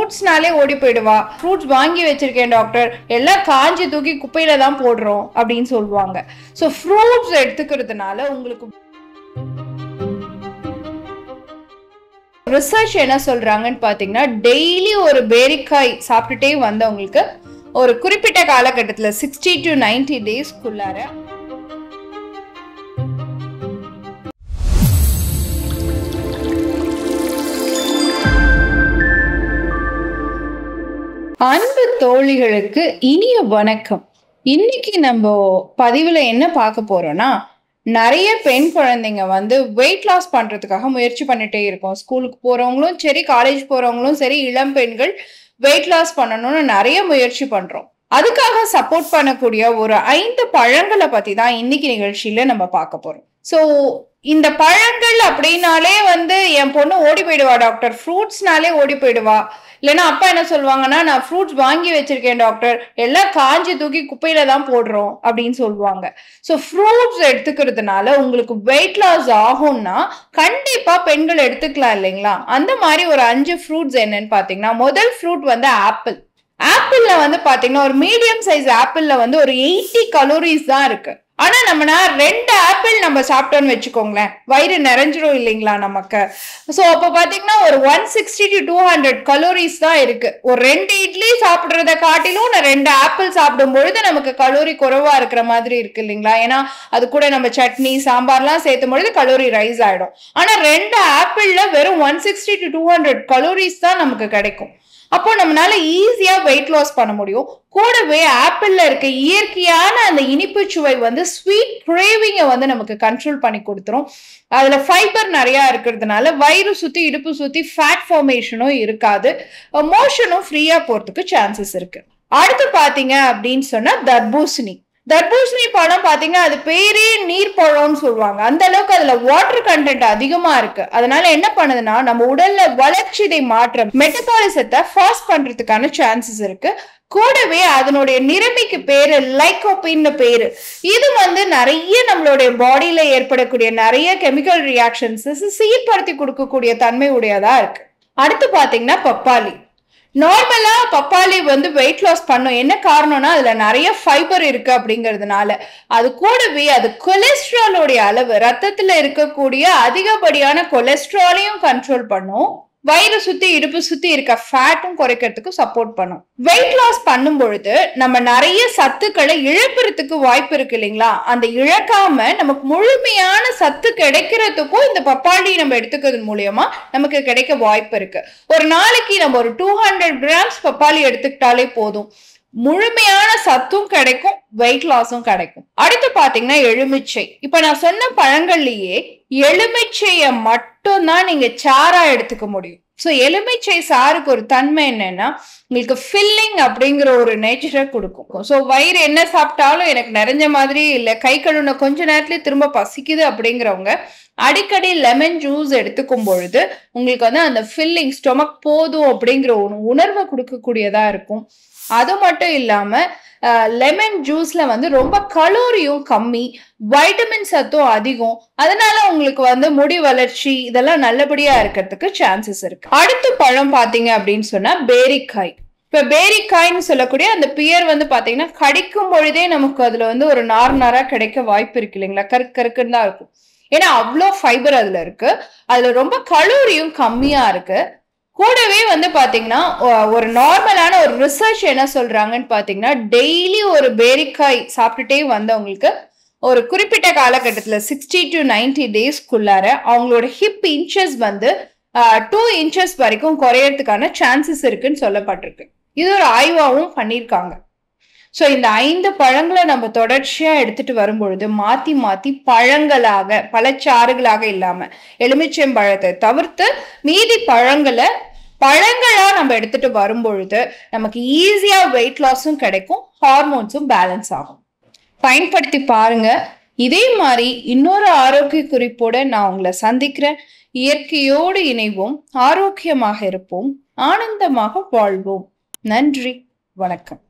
ஃப்ரூட்ஸ்னாலே ஓடி போயிடுவா, ஃப்ரூட்ஸ் வாங்கி வச்சிருக்கேன் டாக்டர், எல்லாம் காஞ்சி தூக்கி குப்பையில தான் போடுறோம் அப்படின்னு சொல்லுவாங்க. ஸோ ஃப்ரூட்ஸ் எடுத்துக்கிறதுனால உங்களுக்கு ரிசர்ச் என்ன சொல்றாங்கன்னு பாத்தீங்கன்னா, டெய்லி ஒரு பேரிக்காய் சாப்பிட்டுட்டே வந்தவங்களுக்கு ஒரு குறிப்பிட்ட காலகட்டத்தில் 60 to 90 டேஸ்க்குள்ளார அன்பு தோழிகளுக்கு இனிய வணக்கம். இன்னைக்கு நம்ம பதிவுல என்ன பார்க்க போறோம்னா, நிறைய பெண் குழந்தைங்க வெயிட் லாஸ் பண்றதுக்காக முயற்சி பண்ணிட்டே இருக்கோம். ஸ்கூலுக்கு போறவங்களும் சரி, காலேஜ் போறவங்களும் சரி, இளம் பெண்கள் வெயிட் லாஸ் பண்ணணும்னு நிறைய முயற்சி பண்றோம். அதுக்காக சப்போர்ட் பண்ணக்கூடிய ஒரு 5 பழங்களை பத்தி தான் இன்னைக்கு நிகழ்ச்சியில நம்ம பார்க்க போறோம். ஸோ இந்த பழங்கள் அப்படின்னாலே என் பொண்ணு ஓடி போயிடுவா டாக்டர், ஃப்ரூட்ஸ்னாலே ஓடி போயிடுவா, இல்லைன்னா அப்பா என்ன சொல்லுவாங்கன்னா, நான் ஃப்ரூட்ஸ் வாங்கி வச்சிருக்கேன் டாக்டர், எல்லாம் காஞ்சி தூக்கி குப்பையில தான் போடுறோம் அப்படின்னு சொல்லுவாங்க. ஸோ ஃப்ரூட்ஸ் எடுத்துக்கிறதுனால உங்களுக்கு வெயிட் லாஸ் ஆகும்னா கண்டிப்பா பெண்கள் எடுத்துக்கலாம் இல்லைங்களா? அந்த மாதிரி ஒரு 5 ஃப்ரூட்ஸ் என்னன்னு பாத்தீங்கன்னா, முதல் ஃப்ரூட் ஆப்பிள். ஆப்பிள்ல பாத்தீங்கன்னா ஒரு மீடியம் சைஸ் ஆப்பிள்ல ஒரு 80 கலோரிஸ் தான் இருக்கு. ஆனா நம்ம 2 ஆப்பிள் நம்ம சாப்பிட்டோம்னு வச்சுக்கோங்களேன், வயிறு நிறைஞ்சிரும் இல்லைங்களா நமக்கு. சோ அப்ப பாத்தீங்கன்னா ஒரு 160 to 200 கலோரிஸ் தான் இருக்கு. ஒரு 2 இட்லி சாப்பிடுறத காட்டிலும் 2 ஆப்பிள் சாப்பிடும் பொழுது நமக்கு கலோரி குறைவா இருக்கிற மாதிரி இருக்கு இல்லைங்களா? ஏன்னா அது கூட நம்ம சட்னி சாம்பார்லாம் சேர்த்தும் பொழுது கலோரி ரைஸ் ஆயிடும். ஆனா 2 ஆப்பிள்ல வெறும் 160 to 200 கலோரிஸ் தான் நமக்கு கிடைக்கும். அப்போ நம்மளால ஈஸியா வெயிட் லாஸ் பண்ண முடியும். கூடவே ஆப்பிள்ல இருக்க இயற்கையான அந்த இனிப்பு சுவை ஸ்வீட் கிரேவிங்கை நமக்கு கண்ட்ரோல் பண்ணி கொடுத்துரும். அதுல ஃபைபர் நிறைய இருக்கிறதுனால வயிறு சுத்தி இடுப்பு சுத்தி ஃபேட் ஃபார்மேஷனும் இருக்காது, மோஷனும் ஃப்ரீயா போறதுக்கு சான்சஸ் இருக்கு. அடுத்து பாத்தீங்க அப்படின்னு சொன்னா தர்பூசணி. தர்பூசணி பழம் பாத்தீங்கன்னா அது பேரே நீர் பழம்னு சொல்லுவாங்க. அந்த அளவுக்கு அதுல வாட்டர் கண்டென்ட் அதிகமா இருக்கு. அதனால என்ன பண்ணுதுன்னா, நம்ம உடல்ல வளர்ச்சிதை மாற்றம் மெட்டபாலிசத்தை ஃபாஸ்ட் பண்றதுக்கான சான்சஸ் இருக்கு. கூடவே அதனுடைய நிறமிக்கு பேரு லைகோபின்னு பேரு. இது நிறைய நம்மளுடைய பாடியில ஏற்படக்கூடிய நிறைய கெமிக்கல் ரியாக்ஷன்ஸ் சீர்படுத்தி கொடுக்கக்கூடிய தன்மை உடையதா இருக்கு. அடுத்து பாத்தீங்கன்னா பப்பாளி. நார்மலா பப்பாளி வெயிட் லாஸ் பண்ணும். என்ன காரணம்னா அதுல நிறைய ஃபைபர் இருக்கு அப்படிங்கிறதுனால. அது கூடவே அது கொலஸ்ட்ராலோடைய அளவு, ரத்தத்துல இருக்கக்கூடிய அதிகப்படியான கொலஸ்ட்ராலையும் கண்ட்ரோல் பண்ணும். வயிறு சுத்தி இடுப்பு சுத்தி இருக்க ஃபேட்டும் குறைக்கிறதுக்கு சப்போர்ட் பண்ணும். வெயிட் லாஸ் பண்ணும் பொழுது நம்ம நிறைய சத்துக்களை இழப்புறதுக்கு வாய்ப்பு இருக்கு இல்லைங்களா? அந்த இழக்காம நமக்கு முழுமையான சத்து கிடைக்கிறதுக்கும் இந்த பப்பாளி நம்ம எடுத்துக்கிறது மூலியமா நமக்கு கிடைக்க வாய்ப்பு இருக்கு. ஒரு நாளைக்கு நம்ம ஒரு 200 கிராம்ஸ் பப்பாளி எடுத்துக்கிட்டாலே போதும், முழுமையான சத்தும் கிடைக்கும், வெயிட் லாஸும் கிடைக்கும். அடுத்து பாத்தீங்கன்னா எலுமிச்சை. இப்ப நான் சொன்ன பழங்கள்லயே எலுமிச்சைய மட்டும் தான் நீங்க சாரா எடுத்துக்க முடியும். சோ எலுமிச்சை சாருக்கு ஒரு தன்மை என்னன்னா, உங்களுக்கு ஃபில்லிங் அப்படிங்கிற ஒரு நேச்சரை கொடுக்கும். சோ வயிறு என்ன சாப்பிட்டாலும் எனக்கு நிறைஞ்ச மாதிரி இல்ல, கை கழுவுன கொஞ்ச நேரத்துல திரும்ப பசிக்குது அப்படிங்கிறவங்க அடிக்கடி லெமன் ஜூஸ் எடுத்துக்கும் பொழுது உங்களுக்கு அந்த ஃபில்லிங் ஸ்டொமக் போதும் அப்படிங்கிற ஒரு உணர்வை கொடுக்கக்கூடியதா இருக்கும். அது மட்டும் இல்லாம லெமன் ஜூஸ்ல ரொம்ப கலோரியும் கம்மி, வைட்டமின் சத்தும் அதிகம். அதனால உங்களுக்கு முடி வளர்ச்சி இதெல்லாம் நல்லபடியா இருக்கிறதுக்கு சான்சஸ் இருக்கு. அடுத்த பழம் பாத்தீங்க அப்படின்னு சொன்னா பேரிக்காய். இப்ப பேரிக்காய்னு சொல்லக்கூடிய அந்த பியர் பாத்தீங்கன்னா கடிக்கும் பொழுதே நமக்கு அதுல ஒரு நாரா கிடைக்க வாய்ப்பு இருக்கு இல்லைங்களா? கருக்குன்னு தான் இருக்கும். ஏன்னா அவ்வளோ ஃபைபர் அதுல இருக்கு. அதுல ரொம்ப கலோரியும் கம்மியா இருக்கு. கூடவே பாத்தீங்கன்னா ஒரு நார்மலான ஒரு ரிசர்ச் என்ன சொல்றாங்கன்னு பாத்தீங்கன்னா, டெய்லி ஒரு பேரிக்காய் சாப்பிட்டுட்டே வந்தவங்களுக்கு ஒரு குறிப்பிட்ட காலகட்டத்துல 60 to 90 டேஸ்க்குள்ளார அவங்களோட ஹிப் இன்ச்சஸ் 2 இன்ச்சஸ் வரைக்கும் குறையறதுக்கான சான்சஸ் இருக்குன்னு சொல்லப்பட்டிருக்கு. இது ஒரு ஆய்வாவும் பண்ணியிருக்காங்க. சோ இந்த 5 பழங்களை நம்ம தொடர்ச்சியா எடுத்துட்டு வரும்பொழுது மாத்தி மாத்தி பழங்களாக, பழச்சாறுகளாக இல்லாம எலுமிச்சம்பழத்தை தவிர்த்து மீதி பழங்களா நம்ம எடுத்துட்டு வரும்பொழுது நமக்கு ஈஸியா வெயிட் லாஸும் கிடைக்கும், ஹார்மோன்ஸும் பேலன்ஸ் ஆகும். பயன்படுத்தி பாருங்க. இதே மாதிரி இன்னொரு ஆரோக்கிய குறிப்போட நான் உங்களை சந்திக்கிறேன். இயற்கையோடு இணைவோம், ஆரோக்கியமாக இருப்போம், ஆனந்தமாக வாழ்வோம். நன்றி, வணக்கம்.